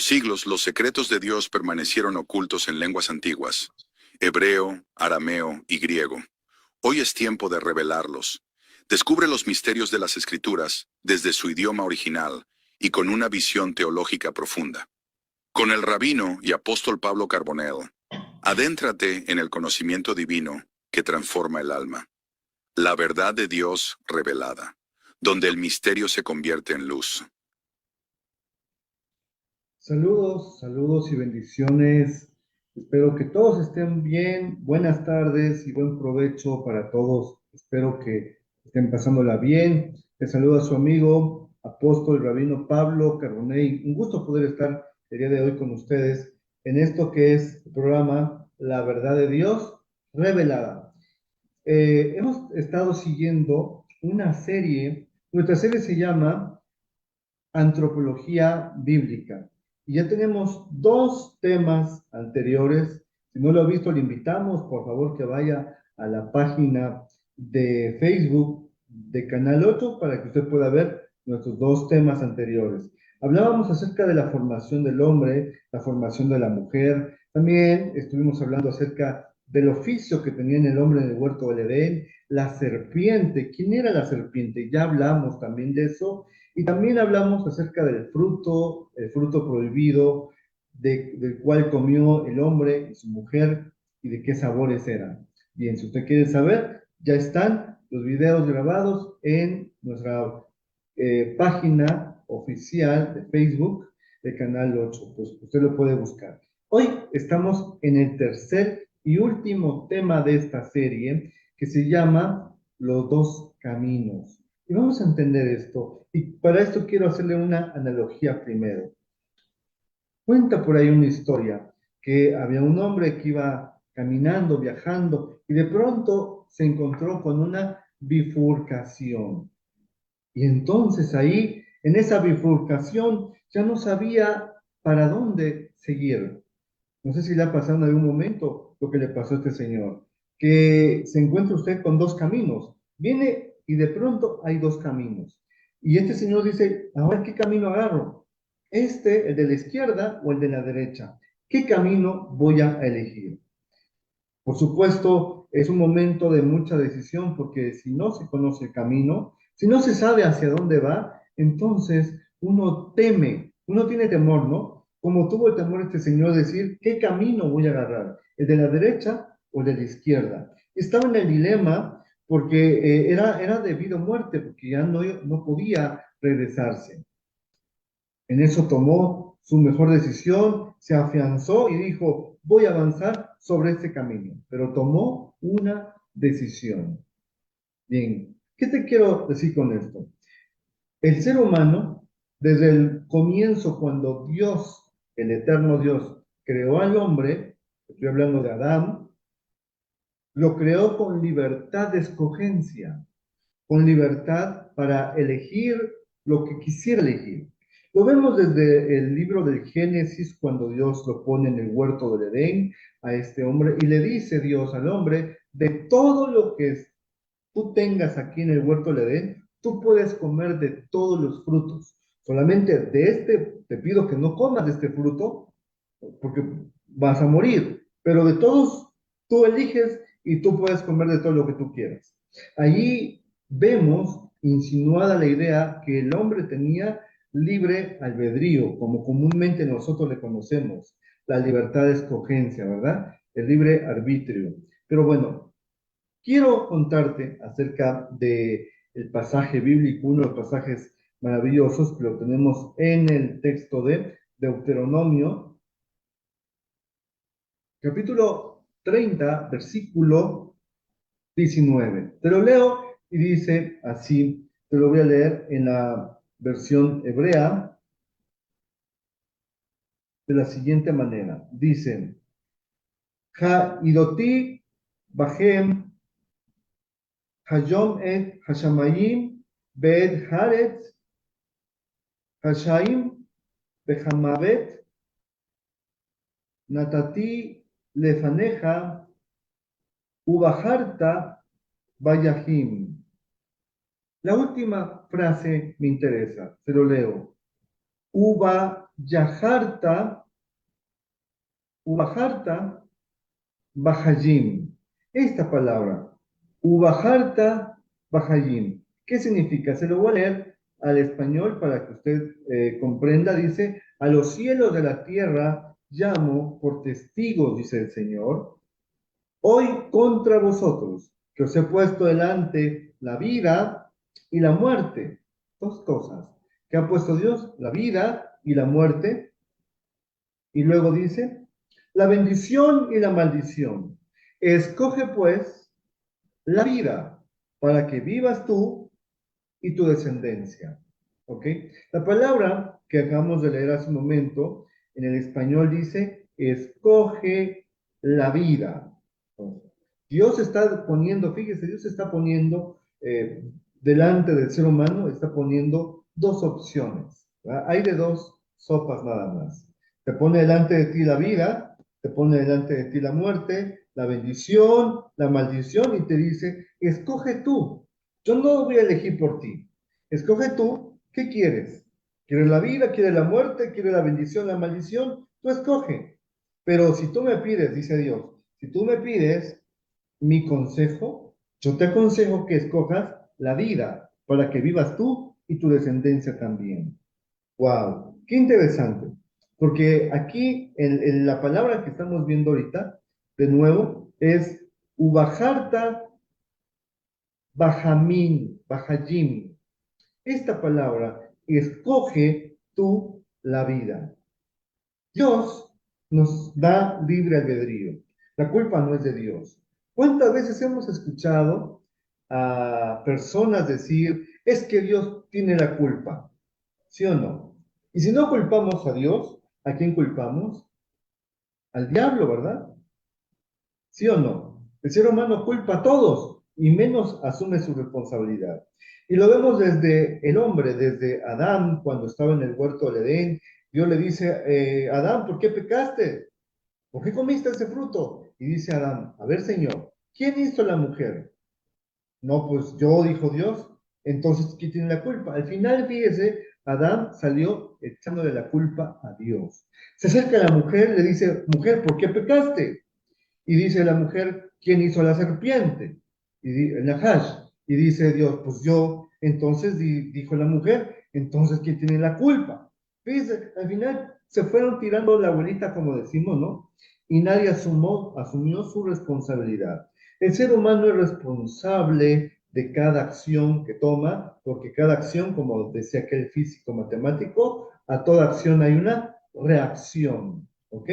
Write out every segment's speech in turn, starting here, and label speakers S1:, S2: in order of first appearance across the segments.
S1: siglos los secretos de Dios permanecieron ocultos en lenguas antiguas, hebreo, arameo y griego. Hoy es tiempo de revelarlos. Descubre los misterios de las Escrituras desde su idioma original y con una visión teológica profunda. Con el rabino y apóstol Pablo Carbonell, adéntrate en el conocimiento divino que transforma el alma. La verdad de Dios revelada, donde el misterio se convierte en luz.
S2: Saludos, saludos y bendiciones. Espero que todos estén bien. Buenas tardes y buen provecho para todos. Espero que estén pasándola bien. Les saluda su amigo, apóstol rabino Pablo Carbonell. Un gusto poder estar el día de hoy con ustedes en esto que es el programa La Verdad de Dios Revelada. Hemos estado siguiendo una serie. Nuestra serie se llama Antropología Bíblica. Y ya tenemos dos temas anteriores. Si no lo ha visto, le invitamos, por favor, que vaya a la página de Facebook de Canal 8 para que usted pueda ver nuestros dos temas anteriores. Hablábamos acerca de la formación del hombre, la formación de la mujer. También estuvimos hablando acerca del oficio que tenía el hombre en el huerto del Edén, la serpiente. ¿Quién era la serpiente? Ya hablamos también de eso. Y también hablamos acerca del fruto, el fruto prohibido, del cual comió el hombre y su mujer y de qué sabores eran. Bien, si usted quiere saber, ya están los videos grabados en nuestra página oficial de Facebook del Canal 8. Pues usted lo puede buscar. Hoy estamos en el tercer y último tema de esta serie que se llama Los dos caminos. Y vamos a entender esto. Y para esto quiero hacerle una analogía primero. Cuenta por ahí una historia que había un hombre que iba caminando, viajando, y de pronto se encontró con una bifurcación. Y entonces ahí, en esa bifurcación, ya no sabía para dónde seguir. No sé si le ha pasado en algún momento lo que le pasó a este señor, que se encuentra usted con dos caminos. Viene y de pronto hay dos caminos. Y este señor dice, ahora, ¿qué camino agarro? ¿El de la izquierda o el de la derecha? ¿Qué camino voy a elegir? Por supuesto, es un momento de mucha decisión porque si no se conoce el camino, si no se sabe hacia dónde va, entonces uno teme, uno tiene temor, ¿no? Como tuvo el temor este señor de decir, ¿qué camino voy a agarrar? ¿El de la derecha o el de la izquierda? Estaba en el dilema porque era de vida o muerte, porque ya no podía regresarse. En eso tomó su mejor decisión, se afianzó y dijo, voy a avanzar sobre este camino, pero tomó una decisión. Bien, ¿qué te quiero decir con esto? El ser humano, desde el comienzo, cuando Dios, el eterno Dios, creó al hombre, estoy hablando de Adán, lo creó con libertad de escogencia, con libertad para elegir lo que quisiera elegir. Lo vemos desde el libro del Génesis, cuando Dios lo pone en el huerto del Edén a este hombre y le dice Dios al hombre, de todo lo que tú tengas aquí en el huerto del Edén, tú puedes comer de todos los frutos. Solamente de te pido que no comas de este fruto, porque vas a morir. Pero de todos, tú eliges y tú puedes comer de todo lo que tú quieras. Allí vemos insinuada la idea que el hombre tenía libre albedrío, como comúnmente nosotros le conocemos, la libertad de escogencia, ¿verdad? El libre arbitrio. Pero bueno, quiero contarte acerca de el pasaje bíblico, uno de los pasajes maravillosos que lo tenemos en el texto de Deuteronomio, capítulo 30, versículo 19. Te lo leo y dice así, te lo voy a leer en la versión hebrea de la siguiente manera. Dice, Ha'idoti Bahem Hayom et Hashamayim Be'ed Haaretz Hashaim Behamavet Natati Lefaneja Ubaharta Bayahim. La última frase me interesa, se lo leo. Yaharta, Ubaharta, Bahayim. Esta palabra, Ubaharta, Bahayim. ¿Qué significa? Se lo voy a leer al español para que usted comprenda. Dice, a los cielos de la tierra llamo por testigos, dice el Señor, hoy contra vosotros, que os he puesto delante la vida y la muerte. Dos cosas. ¿Qué ha puesto Dios? La vida y la muerte. Y luego dice, la bendición y la maldición. Escoge pues la vida para que vivas tú y tu descendencia. ¿Ok? La palabra que acabamos de leer hace un momento en el español dice, escoge la vida. Dios está poniendo, fíjese, Dios está poniendo delante del ser humano, está poniendo dos opciones. ¿Verdad? Hay de dos sopas nada más. Te pone delante de ti la vida, te pone delante de ti la muerte, la bendición, la maldición, y te dice, escoge tú. Yo no voy a elegir por ti. Escoge tú, ¿qué quieres? ¿Quieres la vida? ¿Quieres la muerte? ¿Quieres la bendición, la maldición? Tú escoge. Pero si tú me pides, dice Dios, si tú me pides mi consejo, yo te aconsejo que escojas la vida para que vivas tú y tu descendencia también. ¡Wow! ¡Qué interesante! Porque aquí en la palabra que estamos viendo ahorita, de nuevo, es Ubajarta Bajamín, Bajayim. Esta palabra, escoge tú la vida. Dios nos da libre albedrío. La culpa no es de Dios. ¿Cuántas veces hemos escuchado a personas decir, es que Dios tiene la culpa? ¿Sí o no? Y si no culpamos a Dios, ¿a quién culpamos? Al diablo, ¿verdad? ¿Sí o no? El ser humano culpa a todos y menos asume su responsabilidad. Y lo vemos desde el hombre, desde Adán, cuando estaba en el huerto del Edén. Dios le dice, Adán, ¿por qué pecaste? ¿Por qué comiste ese fruto? Y dice Adán, a ver, Señor, ¿quién hizo la mujer? No, pues yo, dijo Dios. Entonces, ¿quién tiene la culpa? Al final, fíjese, Adán salió echándole la culpa a Dios. Se acerca a la mujer, le dice, mujer, ¿por qué pecaste? Y dice la mujer, ¿quién hizo la serpiente? El Nahash. Y dice Dios, pues yo. Entonces dijo la mujer, entonces ¿quién tiene la culpa? Fíjese, al final se fueron tirando la abuelita, como decimos, ¿no? Y nadie asumió su responsabilidad. El ser humano es responsable de cada acción que toma, porque cada acción, como decía aquel físico matemático, a toda acción hay una reacción, ¿ok?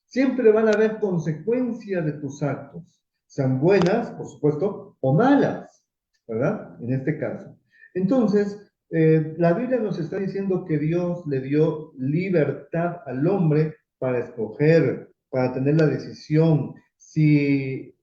S2: Siempre van a haber consecuencias de tus actos, sean buenas, por supuesto, o malas, ¿verdad? En este caso. Entonces, la Biblia nos está diciendo que Dios le dio libertad al hombre para escoger, para tener la decisión. Si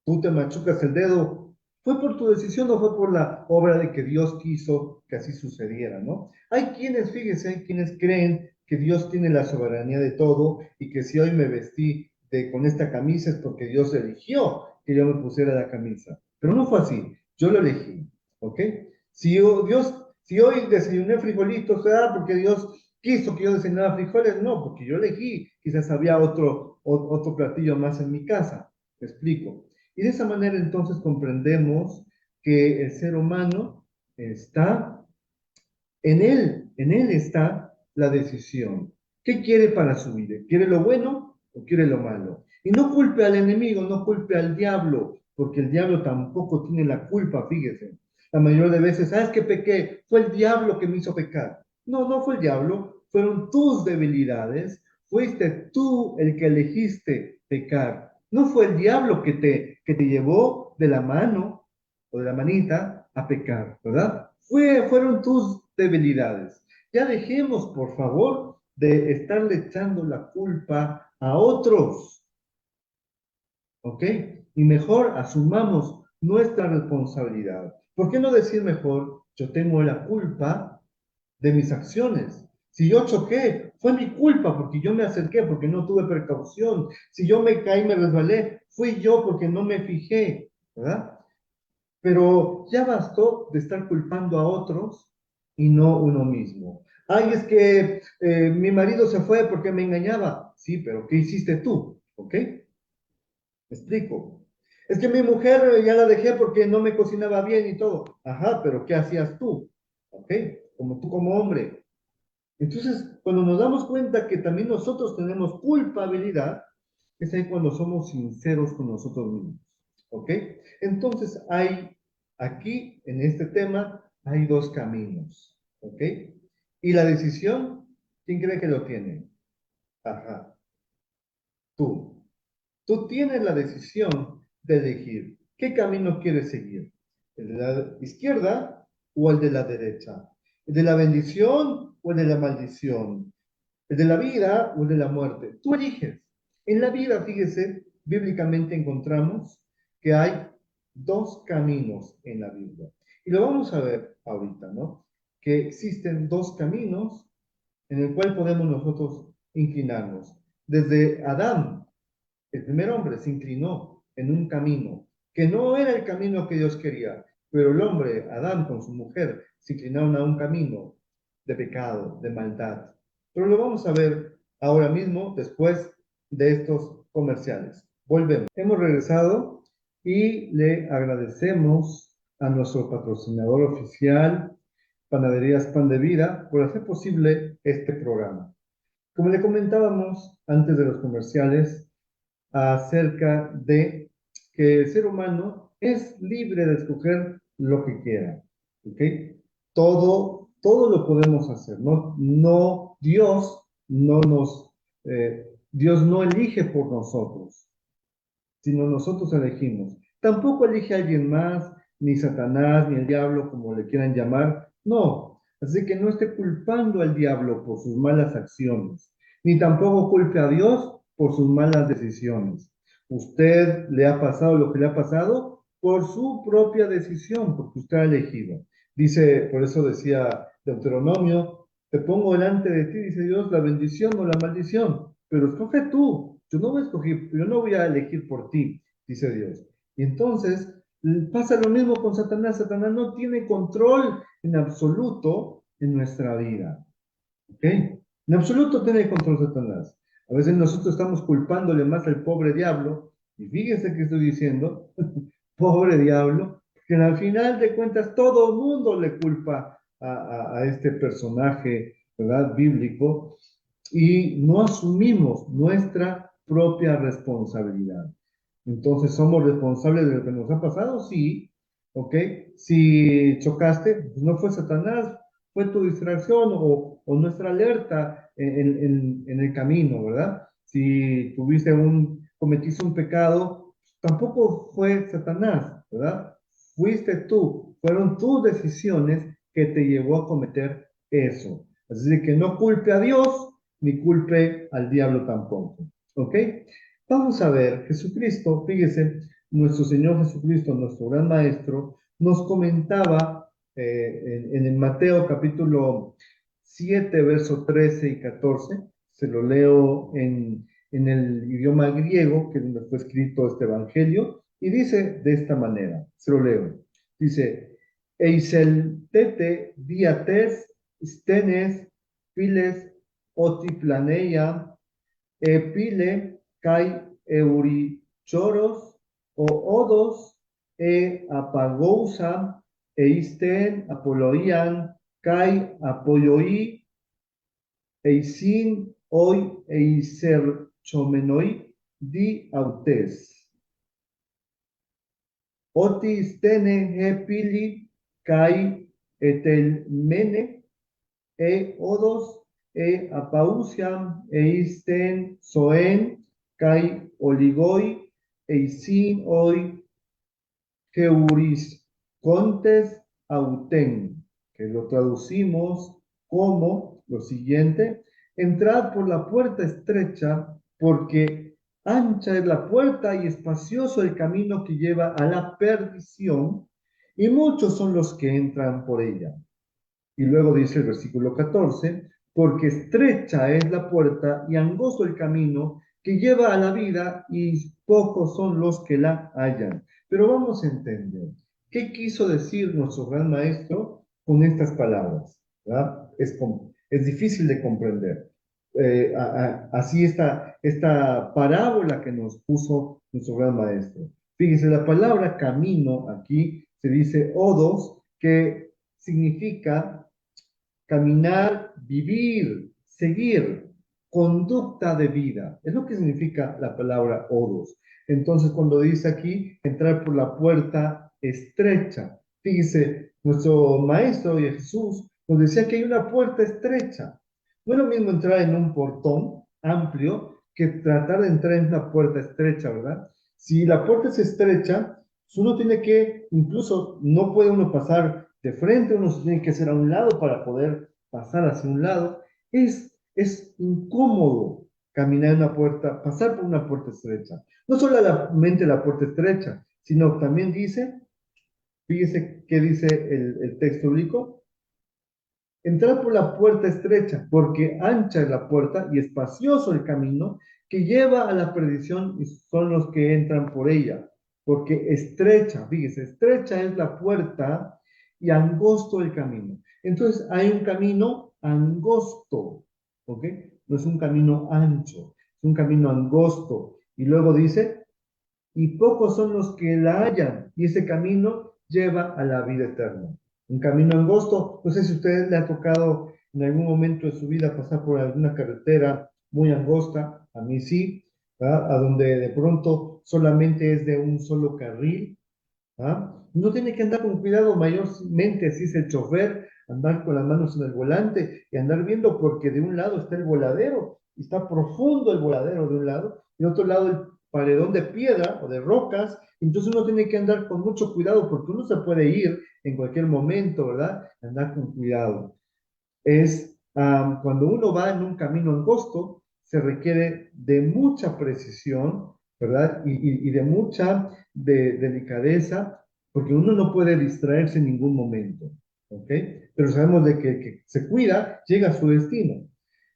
S2: tú te machucas el dedo, ¿fue por tu decisión o fue por la obra de que Dios quiso que así sucediera, ¿no? Hay quienes, fíjese, hay quienes creen que Dios tiene la soberanía de todo y que si hoy me vestí con esta camisa es porque Dios eligió que yo me pusiera la camisa. Pero no fue así, yo lo elegí, ¿ok? Si hoy desayuné frijolitos, ¿será porque Dios quiso que yo desayunara frijoles? No, porque yo elegí, quizás había otro platillo más en mi casa, te explico. Y de esa manera entonces comprendemos que el ser humano está, en él está la decisión. ¿Qué quiere para su vida? ¿Quiere lo bueno o quiere lo malo? Y no culpe al enemigo, no culpe al diablo, porque el diablo tampoco tiene la culpa, fíjese. La mayoría de veces, ¿sabes qué pequé? Fue el diablo que me hizo pecar. No, no fue el diablo, fueron tus debilidades, fuiste tú el que elegiste pecar. No fue el diablo que te llevó de la mano o de la manita a pecar, ¿verdad? Fueron tus debilidades. Ya dejemos, por favor, de estarle echando la culpa a otros, ¿ok? Y mejor asumamos nuestra responsabilidad. ¿Por qué no decir mejor, yo tengo la culpa de mis acciones? Si yo choqué, fue mi culpa porque yo me acerqué, porque no tuve precaución. Si yo me caí, me resbalé, fui yo porque no me fijé, ¿verdad? Pero ya bastó de estar culpando a otros y no uno mismo. Ay, es que mi marido se fue porque me engañaba. Sí, pero ¿qué hiciste tú? ¿Ok? Me explico. Es que mi mujer ya la dejé porque no me cocinaba bien y todo. Ajá, pero ¿qué hacías tú? ¿Ok? Como tú como hombre. Entonces, cuando nos damos cuenta que también nosotros tenemos culpabilidad, es ahí cuando somos sinceros con nosotros mismos. ¿Ok? Entonces, hay aquí, en este tema, hay dos caminos. ¿Ok? Y la decisión, ¿quién cree que lo tiene? Ajá, tú. Tú tienes la decisión de elegir qué camino quieres seguir, el de la izquierda o el de la derecha, el de la bendición o el de la maldición, el de la vida o el de la muerte. Tú eliges. En la vida, fíjese, bíblicamente encontramos que hay dos caminos en la Biblia. Y lo vamos a ver ahorita, ¿no? Que existen dos caminos en el cual podemos nosotros inclinarnos. Desde Adán, el primer hombre, se inclinó en un camino que no era el camino que Dios quería, pero el hombre, Adán, con su mujer, se inclinaron a un camino de pecado, de maldad. Pero lo vamos a ver ahora mismo, después de estos comerciales. Volvemos. Hemos regresado y le agradecemos a nuestro patrocinador oficial, Panaderías Pan de Vida, por hacer posible este programa. Como le comentábamos antes de los comerciales, acerca de que el ser humano es libre de escoger lo que quiera, ¿ok? Todo lo podemos hacer, ¿no? No, Dios no elige por nosotros, sino nosotros elegimos. Tampoco elige a alguien más, ni Satanás, ni el diablo, como le quieran llamar. No. Así que no esté culpando al diablo por sus malas acciones, ni tampoco culpe a Dios por sus malas decisiones. Usted le ha pasado lo que le ha pasado por su propia decisión, porque usted ha elegido. Dice, por eso decía Deuteronomio, te pongo delante de ti, dice Dios, la bendición o la maldición, pero escoge tú. Yo no voy a elegir por ti, dice Dios. Y entonces pasa lo mismo con Satanás. Satanás no tiene control en absoluto en nuestra vida. ¿Ok? En absoluto tiene control Satanás. A veces nosotros estamos culpándole más al pobre diablo, y fíjense que estoy diciendo, pobre diablo, que al final de cuentas todo el mundo le culpa a este personaje, ¿verdad? Bíblico, y no asumimos nuestra propia responsabilidad. Entonces, ¿somos responsables de lo que nos ha pasado? Sí, ¿ok? Si chocaste, pues no fue Satanás, fue tu distracción o nuestra alerta en el camino, ¿verdad? Si cometiste un pecado, tampoco fue Satanás, ¿verdad? Fuiste tú, fueron tus decisiones que te llevó a cometer eso. Así que no culpe a Dios, ni culpe al diablo tampoco, ¿ok? Vamos a ver, Jesucristo, fíjese, nuestro Señor Jesucristo, nuestro gran Maestro, nos comentaba en el Mateo capítulo 7, verso 13 y 14, se lo leo en el idioma griego, que es donde fue escrito este evangelio, y dice de esta manera, se lo leo, dice, Eiseltete diates stenes piles otiplaneia epile kai eurichoros o odos apagousa eisten apoloian kai apoioi eisin oi eiser chomenoi di autes. Oti stene epili kai etelmene odos apausiam eisten soen kai oligoi eisin oi keuris contes auten, que lo traducimos como lo siguiente: entrad por la puerta estrecha, porque ancha es la puerta y espacioso el camino que lleva a la perdición, y muchos son los que entran por ella. Y luego dice el versículo 14, porque estrecha es la puerta y angosto el camino que lleva a la vida y pocos son los que la hallan. Pero vamos a entender, ¿qué quiso decir nuestro gran maestro con estas palabras? ¿Verdad? es difícil de comprender. Así esta parábola que nos puso nuestro gran maestro. Fíjese, la palabra camino aquí se dice odos, que significa caminar, vivir, seguir, conducta de vida. Es lo que significa la palabra odos. Entonces, cuando dice aquí, entrar por la puerta estrecha. Fíjese, nuestro maestro Jesús nos decía que hay una puerta estrecha. No es lo mismo entrar en un portón amplio que tratar de entrar en una puerta estrecha, ¿verdad? Si la puerta es estrecha, uno tiene que, incluso no puede uno pasar de frente, uno se tiene que hacer a un lado para poder pasar hacia un lado. Es incómodo caminar en una puerta, pasar por una puerta estrecha. No solamente la puerta estrecha, sino también dice, fíjese qué dice el texto bíblico, entrar por la puerta estrecha, porque ancha es la puerta y espacioso el camino que lleva a la perdición y son los que entran por ella. Porque estrecha, fíjese, estrecha es la puerta y angosto el camino. Entonces hay un camino angosto, ¿ok? No es un camino ancho, es un camino angosto. Y luego dice, y pocos son los que la hallan, y ese camino lleva a la vida eterna. Un camino angosto, no sé si a usted le ha tocado en algún momento de su vida pasar por alguna carretera muy angosta, a mí sí, ¿verdad? A donde de pronto solamente es de un solo carril, ¿ah? No tiene que andar con cuidado mayormente, si es el chofer, andar con las manos en el volante y andar viendo porque de un lado está el voladero, y está profundo el voladero de un lado, y de otro lado el paredón de piedra o de rocas, entonces uno tiene que andar con mucho cuidado porque uno se puede ir en cualquier momento, ¿verdad? Andar con cuidado. Cuando uno va en un camino angosto, se requiere de mucha precisión, ¿verdad? Y de mucha delicadeza, porque uno no puede distraerse en ningún momento, ¿ok? Pero sabemos de que el que se cuida llega a su destino.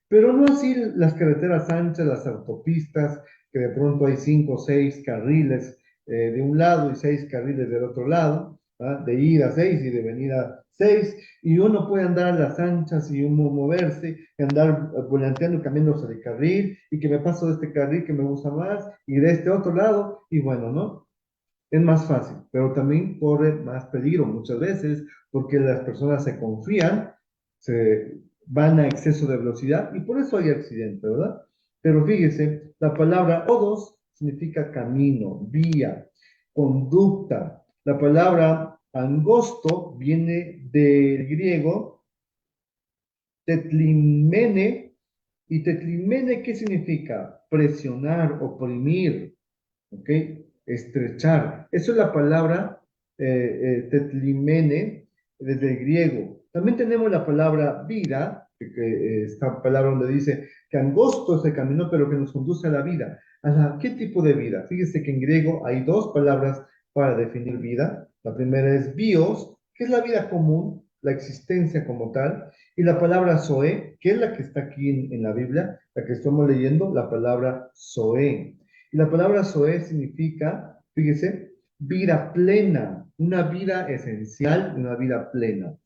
S2: Pero no así las carreteras anchas, las autopistas, que de pronto hay 5 o 6 carriles de un lado y 6 carriles del otro lado, ¿ah? De ida 6 y de venida 6, y uno puede andar a las anchas y uno moverse, y andar volanteando, cambiándose de carril, y que me paso de este carril que me gusta más, y de este otro lado, y bueno, ¿no? Es más fácil, pero también corre más peligro muchas veces porque las personas se confían, se van a exceso de velocidad y por eso hay accidentes, ¿verdad? Pero fíjese, la palabra odos significa camino, vía, conducta. La palabra angosto viene del griego tetlimene. ¿Y tetlimene qué significa? Presionar, oprimir, ¿ok? Estrechar. Eso es la palabra tetlimene desde el griego. También tenemos la palabra vida, esta palabra donde dice que angosto es el camino, pero que nos conduce a la vida. ¿Qué tipo de vida? Fíjese que en griego hay dos palabras para definir vida. La primera es bios, que es la vida común, la existencia como tal, y la palabra zoe, que es la que está aquí en la Biblia, la que estamos leyendo, la palabra zoe. Y la palabra Zoe significa, fíjese, vida plena, una vida esencial, una vida plena.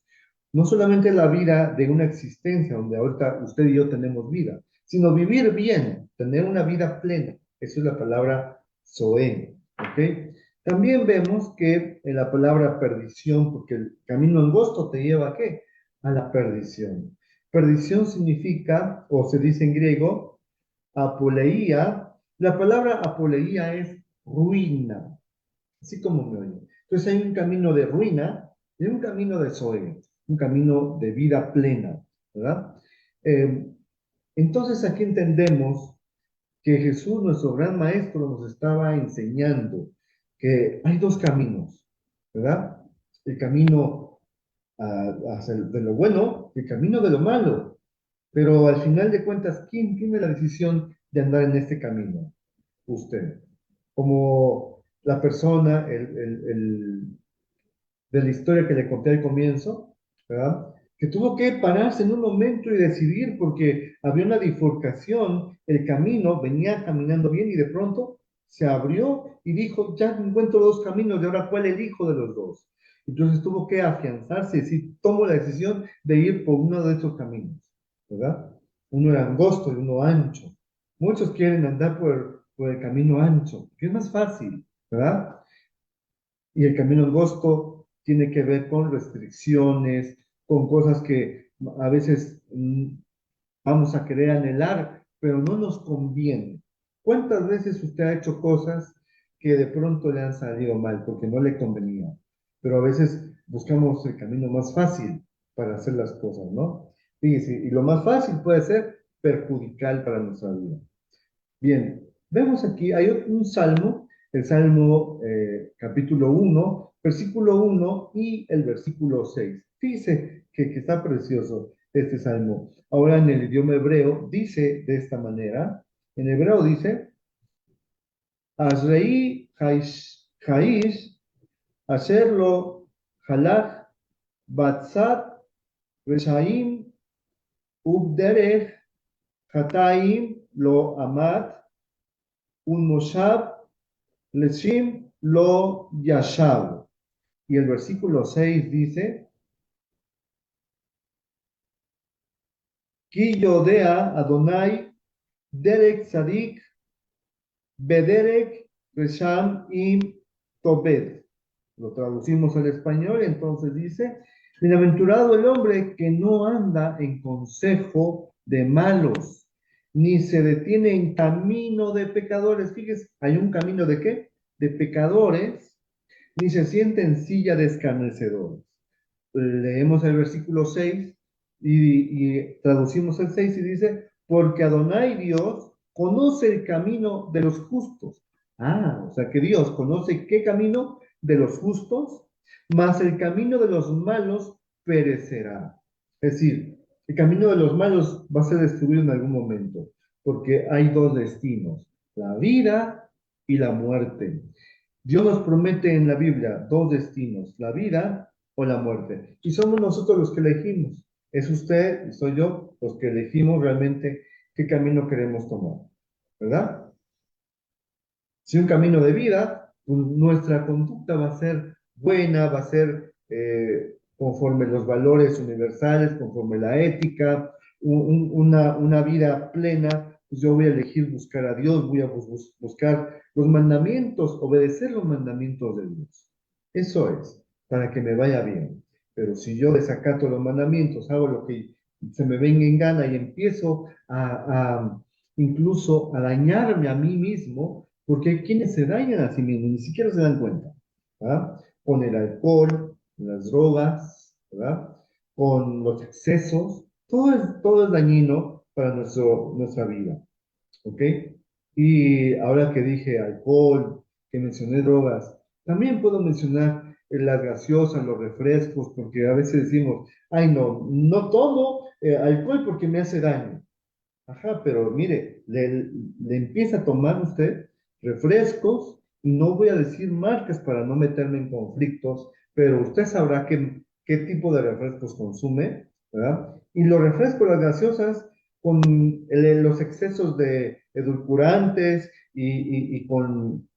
S2: No solamente la vida de una existencia, donde ahorita usted y yo tenemos vida, sino vivir bien, tener una vida plena. Esa es la palabra Zoe, ¿ok? También vemos que en la palabra perdición, porque el camino angosto te lleva ¿a qué? A la perdición. Perdición significa, o se dice en griego, apoleía. La palabra apoleía es ruina, así como me oye. Entonces hay un camino de ruina y un camino de zoe, un camino de vida plena, ¿verdad? Eh, entonces aquí entendemos que Jesús, nuestro gran maestro, nos estaba enseñando que hay dos caminos, ¿verdad? El camino de lo bueno, el camino de lo malo. Pero al final de cuentas, ¿quién tiene la decisión de andar en este camino? Usted. Como la persona de la historia que le conté al comienzo, ¿verdad? Que tuvo que pararse en un momento y decidir porque había una bifurcación, el camino venía caminando bien y de pronto se abrió y dijo, ya encuentro dos caminos, de ahora cuál elijo de los dos. Entonces tuvo que afianzarse y decir, tomo la decisión de ir por uno de esos caminos. ¿verdad? Uno era angosto y uno ancho. Muchos quieren andar por el camino ancho, que es más fácil, ¿verdad? Y el camino angosto tiene que ver con restricciones, con cosas que a veces vamos a querer anhelar, pero no nos conviene. ¿Cuántas veces usted ha hecho cosas que de pronto le han salido mal porque no le convenía? Pero a veces buscamos el camino más fácil para hacer las cosas, ¿no? Fíjese, y lo más fácil puede ser perjudicial para nuestra vida. Bien, vemos aquí, hay un salmo, el Salmo capítulo 1, versículo 1 y el versículo 6. Fíjese que está precioso este salmo. Ahora en el idioma hebreo dice de esta manera, en hebreo dice, Azrei Haish, Asher Halach, Batzat, Reshaim, Ubderech, Hataim, Lo Amat, Un Moshab, Leshim lo yashav. Y el versículo 6 dice, Ki yodea Adonai derek tzadik bederek resham im tobed. Lo traducimos al español, entonces dice, bienaventurado el hombre que no anda en consejo de malos, ni se detiene en camino de pecadores. Fíjese, hay un camino de qué? De pecadores, ni se siente en silla de escarnecedores. Leemos el versículo 6 y traducimos el 6 y dice, porque Adonai Dios conoce el camino de los justos. Ah, o sea que Dios conoce qué camino de los justos, mas el camino de los malos perecerá. Es decir, el camino de los malos va a ser destruido en algún momento, porque hay dos destinos, la vida y la muerte. Dios nos promete en la Biblia dos destinos, la vida o la muerte. Y somos nosotros los que elegimos. Es usted y soy yo los que elegimos realmente qué camino queremos tomar. ¿Verdad? Si un camino de vida, nuestra conducta va a ser buena, va a ser conforme los valores universales, conforme la ética, una vida plena, pues yo voy a elegir buscar a Dios, voy a buscar los mandamientos, obedecer los mandamientos de Dios. Eso es, para que me vaya bien. Pero si yo desacato los mandamientos, hago lo que se me venga en gana y empiezo incluso a dañarme a mí mismo, porque hay quienes se dañan a sí mismos, ni siquiera se dan cuenta, ¿verdad? Con el alcohol, las drogas, ¿verdad? Con los excesos, todo es dañino para nuestra vida, ¿ok? Y ahora que dije alcohol, que mencioné drogas, también puedo mencionar las gaseosas, los refrescos, porque a veces decimos, ay, no tomo alcohol porque me hace daño. Ajá, pero mire, le empieza a tomar usted refrescos, y no voy a decir marcas para no meterme en conflictos, pero usted sabrá qué tipo de refrescos consume, ¿verdad? Y los refrescos, las gaseosas, con los excesos de edulcorantes y con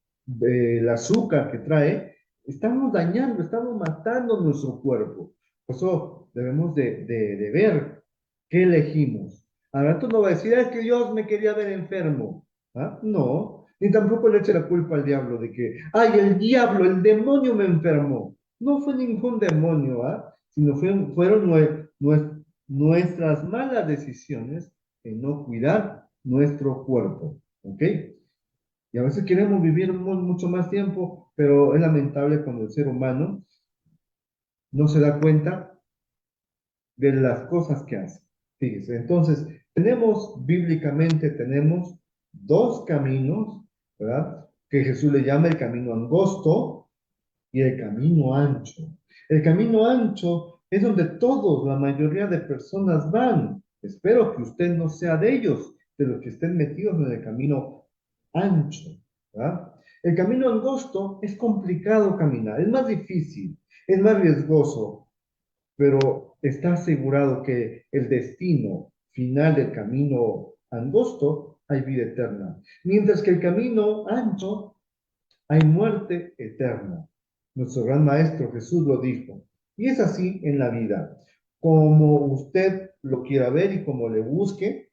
S2: el azúcar que trae, estamos dañando, estamos matando nuestro cuerpo. Por eso debemos de ver qué elegimos. Al rato no va a decir, es que Dios me quería ver enfermo. ¿Ah? No, ni tampoco le eche la culpa al diablo de que, ay, el diablo, el demonio me enfermó. No fue ningún demonio, ¿ah? Sino fueron nuestras malas decisiones en no cuidar nuestro cuerpo, ¿ok? Y a veces queremos vivir mucho más tiempo, pero es lamentable cuando el ser humano no se da cuenta de las cosas que hace. Fíjese, entonces, tenemos dos caminos, ¿verdad? Que Jesús le llama el camino angosto y el camino ancho. El camino ancho es donde todos, la mayoría de personas van. Espero que usted no sea de ellos, de los que estén metidos en el camino ancho, ¿verdad? El camino angosto es complicado caminar, es más difícil, es más riesgoso, pero está asegurado que el destino final del camino angosto hay vida eterna, mientras que el camino ancho hay muerte eterna. Nuestro gran maestro Jesús lo dijo. Y es así en la vida. Como usted lo quiera ver y como le busque,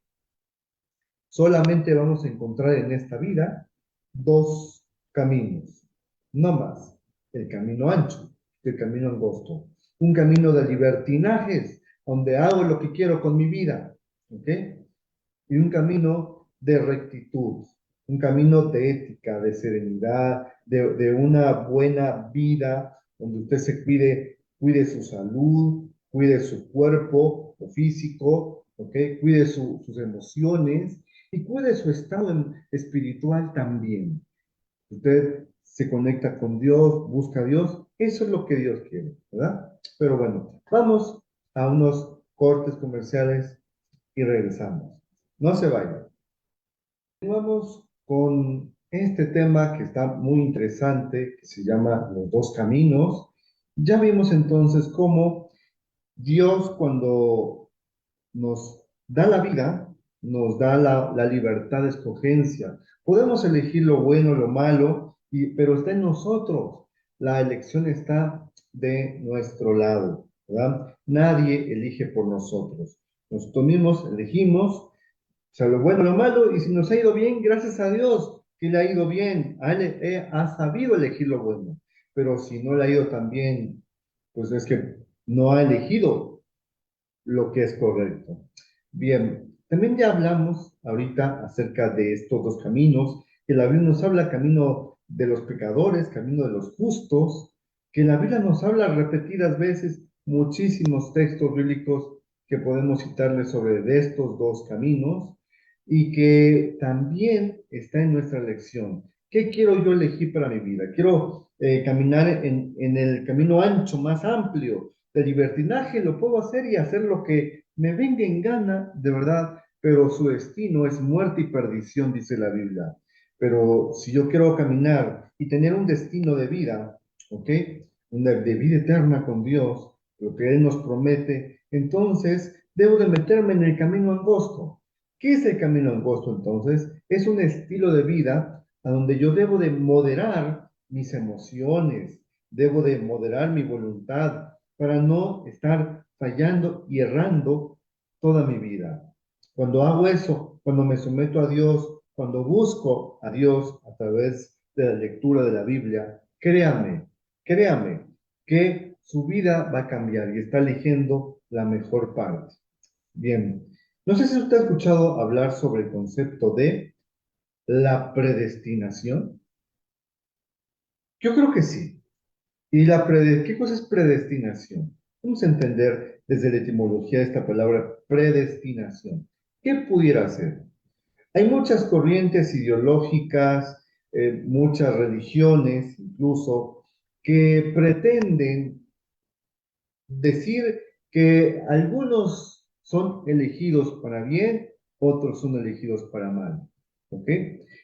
S2: solamente vamos a encontrar en esta vida dos caminos, no más. El camino ancho y el camino angosto. Un camino de libertinajes, donde hago lo que quiero con mi vida, ¿ok? Y un camino de rectitud, un camino de ética, de serenidad, de una buena vida, donde usted se cuide su salud, cuide su cuerpo o físico, ¿ok? Cuide sus emociones y cuide su estado espiritual también. Usted se conecta con Dios, busca a Dios, eso es lo que Dios quiere, ¿verdad? Pero bueno, vamos a unos cortes comerciales y regresamos. No se vayan. Vamos con este tema que está muy interesante, que se llama Los dos caminos. Ya vimos entonces cómo Dios cuando nos da la vida, nos da la libertad de escogencia. Podemos elegir lo bueno, lo malo, pero está en nosotros. La elección está de nuestro lado, ¿verdad? Nadie elige por nosotros. Nosotros mismos elegimos, o sea, lo bueno, lo malo, y si nos ha ido bien, gracias a Dios que le ha ido bien, ha sabido elegir lo bueno. Pero si no le ha ido tan bien, pues es que no ha elegido lo que es correcto. Bien, también ya hablamos ahorita acerca de estos dos caminos, que la Biblia nos habla camino de los pecadores, camino de los justos, que la Biblia nos habla repetidas veces muchísimos textos bíblicos que podemos citarles sobre de estos dos caminos y que también está en nuestra elección. ¿Qué quiero yo elegir para mi vida? Quiero caminar en el camino ancho, más amplio, de libertinaje, lo puedo hacer y hacer lo que me venga en gana, de verdad, pero su destino es muerte y perdición, dice la Biblia. Pero si yo quiero caminar y tener un destino de vida, ¿ok? Una de vida eterna con Dios, lo que Él nos promete, entonces debo de meterme en el camino angosto. ¿Qué es el camino angosto entonces? Es un estilo de vida a donde yo debo de moderar mis emociones, debo de moderar mi voluntad, para no estar fallando y errando toda mi vida. Cuando hago eso, cuando me someto a Dios, cuando busco a Dios a través de la lectura de la Biblia, créame que su vida va a cambiar y está eligiendo la mejor parte. Bien, no sé si usted ha escuchado hablar sobre el concepto de la predestinación. Yo creo que sí. ¿Qué cosa es predestinación? Vamos a entender desde la etimología de esta palabra predestinación. ¿Qué pudiera ser? Hay muchas corrientes ideológicas, muchas religiones incluso, que pretenden decir que algunos son elegidos para bien, otros son elegidos para mal. ¿Ok?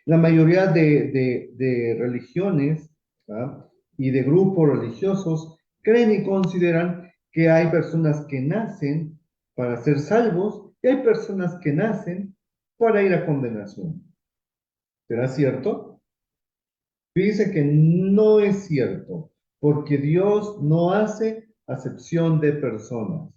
S2: La mayoría de religiones, ¿ah? Y de grupos religiosos creen y consideran que hay personas que nacen para ser salvos y hay personas que nacen para ir a condenación. ¿Será cierto? Dice que no es cierto, porque Dios no hace acepción de personas.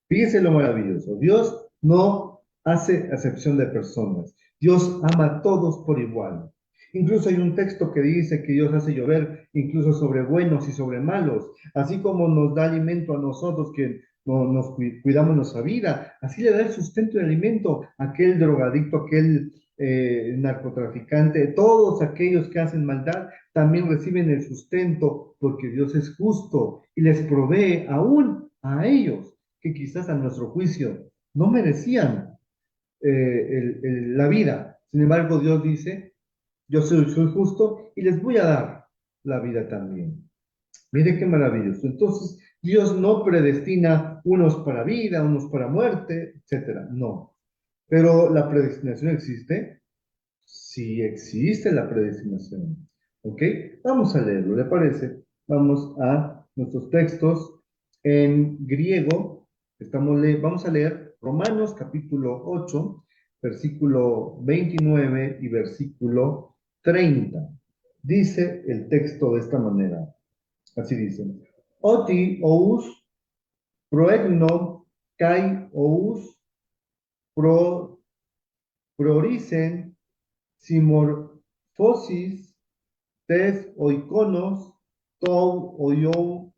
S2: Fíjese lo maravilloso. Dios no hace acepción de personas. Dios ama a todos por igual. Incluso hay un texto que dice que Dios hace llover incluso sobre buenos y sobre malos. Así como nos da alimento a nosotros que nos cuidamos nuestra vida, así le da el sustento y alimento a aquel drogadicto, aquel narcotraficante, todos aquellos que hacen maldad también reciben el sustento porque Dios es justo y les provee aún a ellos que quizás a nuestro juicio no merecían la vida. Sin embargo, Dios dice, yo soy justo y les voy a dar la vida también. Mire qué maravilloso. Entonces, Dios no predestina unos para vida, unos para muerte, etcétera. No. Pero la predestinación existe. Sí existe la predestinación. ¿Ok? Vamos a leerlo, ¿le parece? Vamos a nuestros textos en griego. Vamos a leer Romanos capítulo 8, versículo 29 y versículo 30. Dice el texto de esta manera. Así dice. Oti ous proegno kai ous pro, proricen simorphosis tes oikonos tou oiou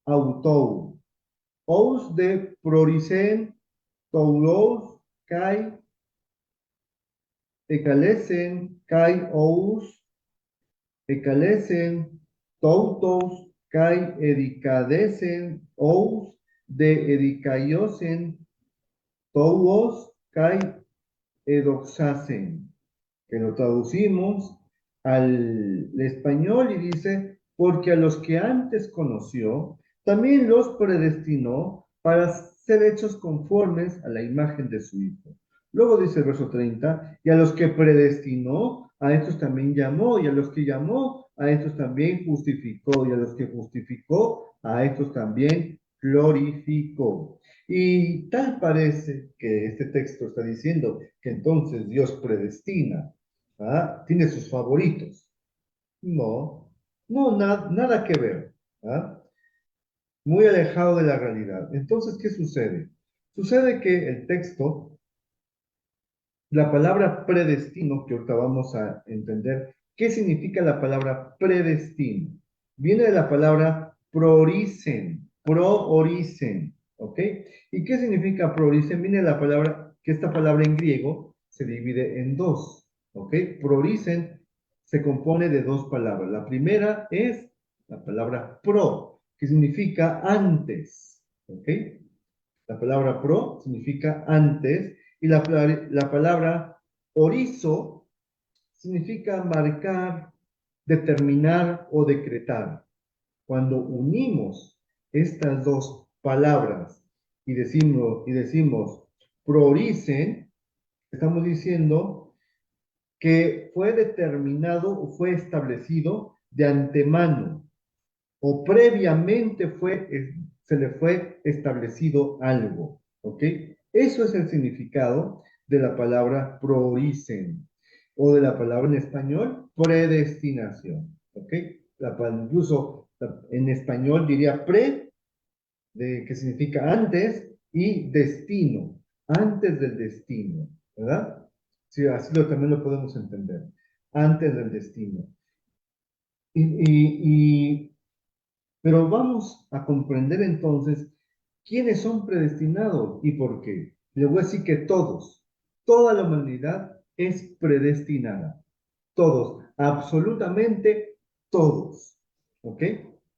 S2: autou. Ous de proricen touros kai ecalesen kai ous ecalesen toutos kai edicadesen ous de edicaiosen touos kai edoxasen, que lo traducimos al español y dice, porque a los que antes conoció, también los predestinó para ser hechos conformes a la imagen de su Hijo. Luego dice el verso 30, y a los que predestinó, a estos también llamó, y a los que llamó, a estos también justificó, y a los que justificó, a estos también glorificó. Y tal parece que este texto está diciendo que entonces Dios predestina, ¿ah? Tiene sus favoritos. No, no, nada que ver. ¿Ah? Muy alejado de la realidad. Entonces, ¿qué sucede? Sucede que el texto, la palabra predestino, que ahorita vamos a entender, ¿qué significa la palabra predestino? Viene de la palabra prooricen, ¿ok? ¿Y qué significa prooricen? Viene de la palabra, que esta palabra en griego se divide en dos, ¿ok? Prooricen se compone de dos palabras. La primera es la palabra pro, que significa antes, ¿ok? La palabra pro significa antes y la palabra orizo significa marcar, determinar o decretar. Cuando unimos estas dos palabras y decimos prooricen, estamos diciendo que fue determinado o fue establecido de antemano o previamente se le fue establecido algo, ¿ok? Eso es el significado de la palabra prooricen o de la palabra en español predestinación, ¿ok? Incluso en español diría que significa antes, y destino, antes del destino, ¿verdad? Sí, así también lo podemos entender, antes del destino. Y pero vamos a comprender entonces quiénes son predestinados y por qué. Le voy a decir que todos, toda la humanidad es predestinada. Todos, absolutamente todos. ¿Ok?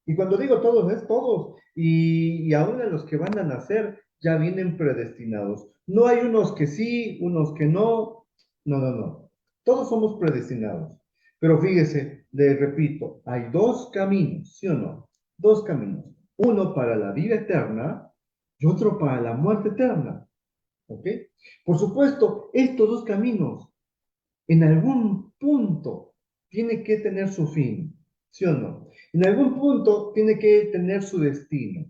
S2: Y cuando digo todos, es todos. Y aún a los que van a nacer ya vienen predestinados. No hay unos que sí, unos que no. No, no, no. Todos somos predestinados. Pero fíjese, le repito, hay dos caminos, ¿sí o no? Dos caminos. Uno para la vida eterna y otro para la muerte eterna. ¿Ok? Por supuesto, estos dos caminos en algún punto tiene que tener su fin, ¿sí o no? En algún punto tiene que tener su destino.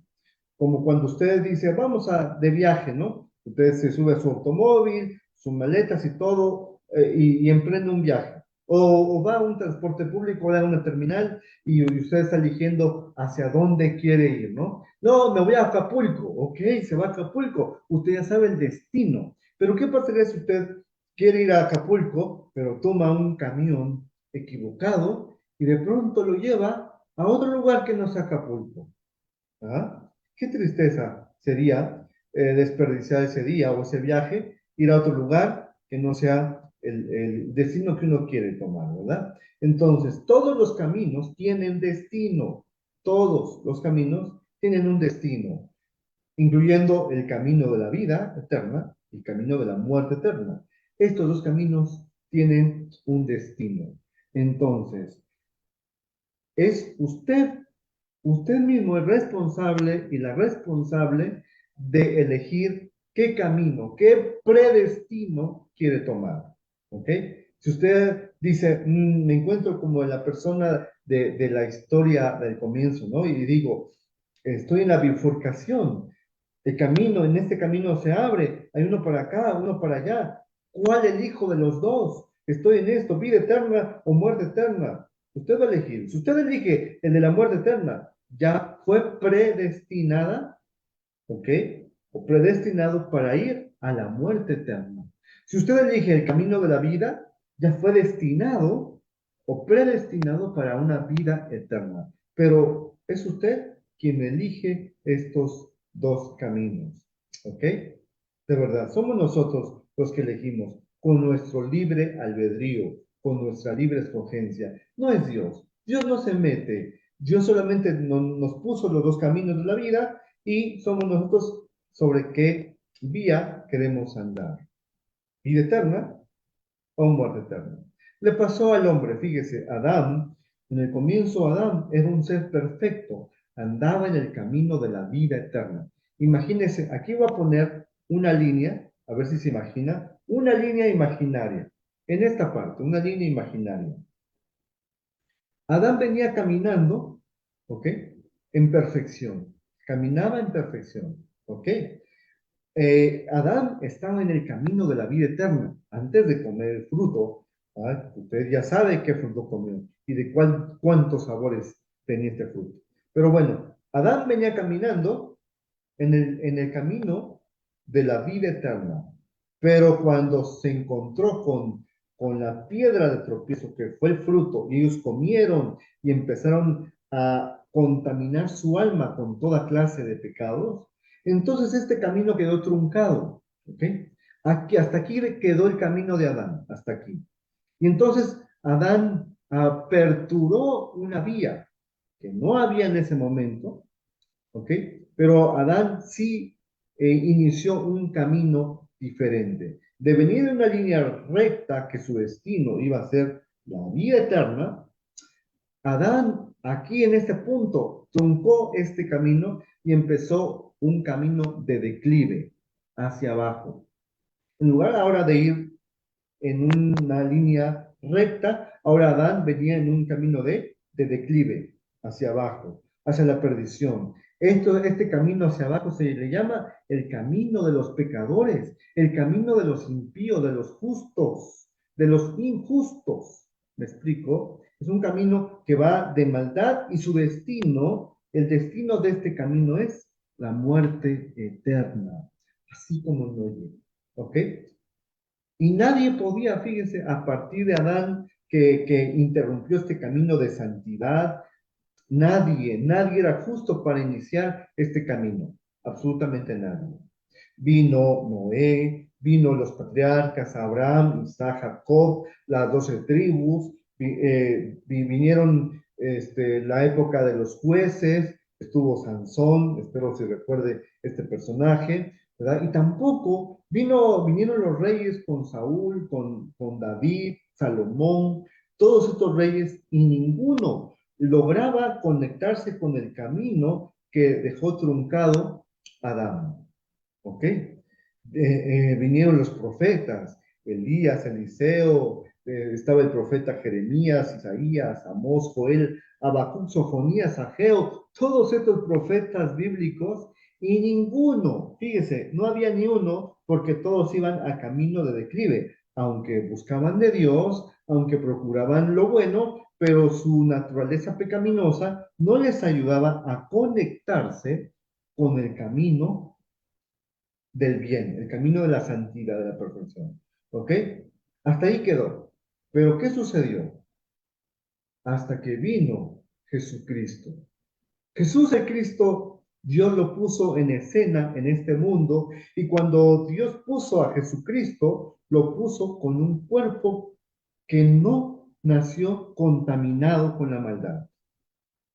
S2: Como cuando ustedes dicen, vamos de viaje, ¿no? Ustedes se sube a su automóvil, sus maletas y todo, y emprende un viaje. O va a un transporte público, va a una terminal y usted está eligiendo hacia dónde quiere ir, ¿no? No, me voy a Acapulco. Ok, se va a Acapulco. Usted ya sabe el destino. Pero ¿qué pasaría si usted quiere ir a Acapulco, pero toma un camión equivocado y de pronto lo lleva a otro lugar que no es Acapulco? ¿Ah? Qué tristeza sería desperdiciar ese día o ese viaje, ir a otro lugar que no sea el destino que uno quiere tomar, ¿verdad? Entonces, todos los caminos tienen destino, todos los caminos tienen un destino, incluyendo el camino de la vida eterna y el camino de la muerte eterna. Estos dos caminos tienen un destino. Entonces, es usted mismo es responsable y la responsable de elegir qué camino, qué predestino quiere tomar. ¿Ok? Si usted dice, me encuentro como la persona de la historia del comienzo, ¿no? Y digo, estoy en la bifurcación, en este camino se abre, hay uno para acá, uno para allá. ¿Cuál elijo de los dos? Estoy en esto, vida eterna o muerte eterna. Usted va a elegir. Si usted elige el de la muerte eterna, ya fue predestinada, ¿ok? o predestinado para ir a la muerte eterna. Si usted elige el camino de la vida, ya fue destinado o predestinado para una vida eterna. Pero es usted quien elige estos dos caminos. ¿Ok? De verdad, somos nosotros los que elegimos con nuestro libre albedrío, con nuestra libre escogencia. No es Dios. Dios no se mete. Dios solamente nos puso los dos caminos de la vida y somos nosotros sobre qué vía queremos andar. Vida eterna o muerte eterna. Le pasó al hombre, fíjese, Adán, en el comienzo Adán era un ser perfecto, andaba en el camino de la vida eterna. Imagínese, aquí voy a poner una línea, a ver si se imagina, una línea imaginaria, en esta parte, una línea imaginaria. Adán venía caminando, ¿ok? En perfección, caminaba en perfección, ¿ok? Adán estaba en el camino de la vida eterna antes de comer el fruto. ¿Ah? Usted ya sabe qué fruto comió y de cuántos sabores tenía este fruto. Pero bueno, Adán venía caminando en el camino de la vida eterna. Pero cuando se encontró con la piedra de tropiezo que fue el fruto, y ellos comieron y empezaron a contaminar su alma con toda clase de pecados, entonces este camino quedó truncado. ¿Ok? Aquí, hasta aquí quedó el camino de Adán, hasta aquí. Y entonces Adán aperturó una vía que no había en ese momento, ¿ok? Pero Adán sí inició un camino diferente. De venir en una línea recta que su destino iba a ser la vida eterna, Adán aquí en este punto truncó este camino y empezó un camino de declive hacia abajo. En lugar ahora de ir en una línea recta, ahora Adán venía en un camino de declive hacia abajo, hacia la perdición. Este camino hacia abajo se le llama el camino de los pecadores, el camino de los impíos, de los justos, de los injustos. ¿Me explico? Es un camino que va de maldad y su destino, el destino de este camino es la muerte eterna, así como lo oye. ¿Ok? Y nadie podía, fíjense, a partir de Adán que interrumpió este camino de santidad, nadie era justo para iniciar este camino, absolutamente nadie. Vino Noé, vino los patriarcas, Abraham, Isaac, Jacob, las 12 tribus, vinieron la época de los jueces, estuvo Sansón, espero se recuerde este personaje, ¿verdad? Y tampoco vinieron los reyes con Saúl, con David, Salomón, todos estos reyes, y ninguno lograba conectarse con el camino que dejó truncado Adán. ¿Ok? Vinieron los profetas, Elías, Eliseo, estaba el profeta Jeremías, Isaías, Amós, Joel, Habacuc, Sofonías, Ageo, todos estos profetas bíblicos, y ninguno, fíjese, no había ni uno, porque todos iban a camino de declive, aunque buscaban de Dios, aunque procuraban lo bueno, pero su naturaleza pecaminosa no les ayudaba a conectarse con el camino del bien, el camino de la santidad, de la perfección. ¿Ok? Hasta ahí quedó. Pero ¿qué sucedió? Hasta que vino Jesucristo. Jesús el Cristo, Dios lo puso en escena en este mundo, y cuando Dios puso a Jesucristo, lo puso con un cuerpo que no nació contaminado con la maldad.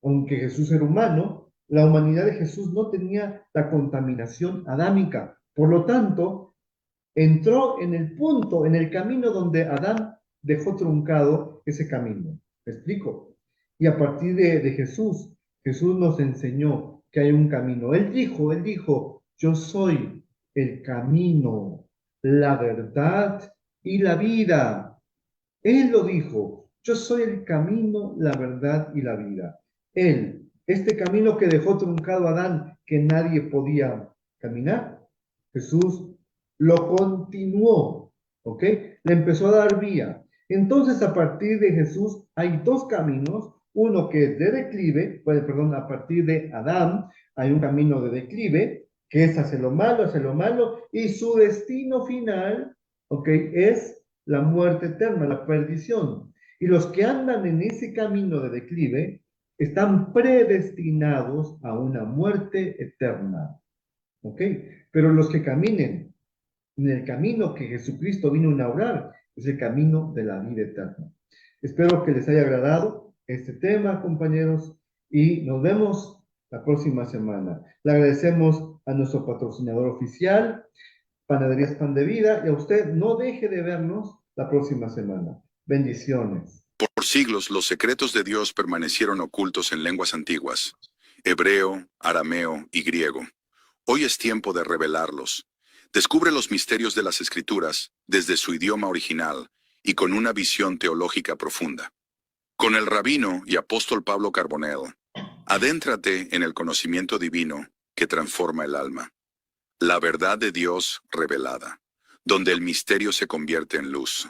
S2: Aunque Jesús era humano, la humanidad de Jesús no tenía la contaminación adámica. Por lo tanto, entró en el punto, en el camino donde Adán dejó truncado ese camino. ¿Me explico? Y a partir de Jesús, Jesús nos enseñó que hay un camino. Él dijo, yo soy el camino, la verdad y la vida. Él lo dijo, yo soy el camino, la verdad y la vida. Él, este camino que dejó truncado a Adán, que nadie podía caminar, Jesús lo continuó, ¿ok? Le empezó a dar vía. Entonces, a partir de Jesús hay dos caminos, uno que es de declive, perdón, a partir de Adán hay un camino de declive, que es hacia lo malo, y su destino final, ¿ok? Es la muerte eterna, la perdición. Y los que andan en ese camino de declive están predestinados a una muerte eterna, ¿ok? Pero los que caminen en el camino que Jesucristo vino a inaugurar, es el camino de la vida eterna. Espero que les haya agradado este tema, compañeros, y nos vemos la próxima semana. Le agradecemos a nuestro patrocinador oficial, Panaderías Pan de Vida, y a usted no deje de vernos la próxima semana. Bendiciones.
S1: Por siglos los secretos de Dios permanecieron ocultos en lenguas antiguas, hebreo, arameo y griego. Hoy es tiempo de revelarlos. Descubre los misterios de las Escrituras desde su idioma original y con una visión teológica profunda. Con el rabino y apóstol Pablo Carbonell, adéntrate en el conocimiento divino que transforma el alma. La verdad de Dios revelada, donde el misterio se convierte en luz.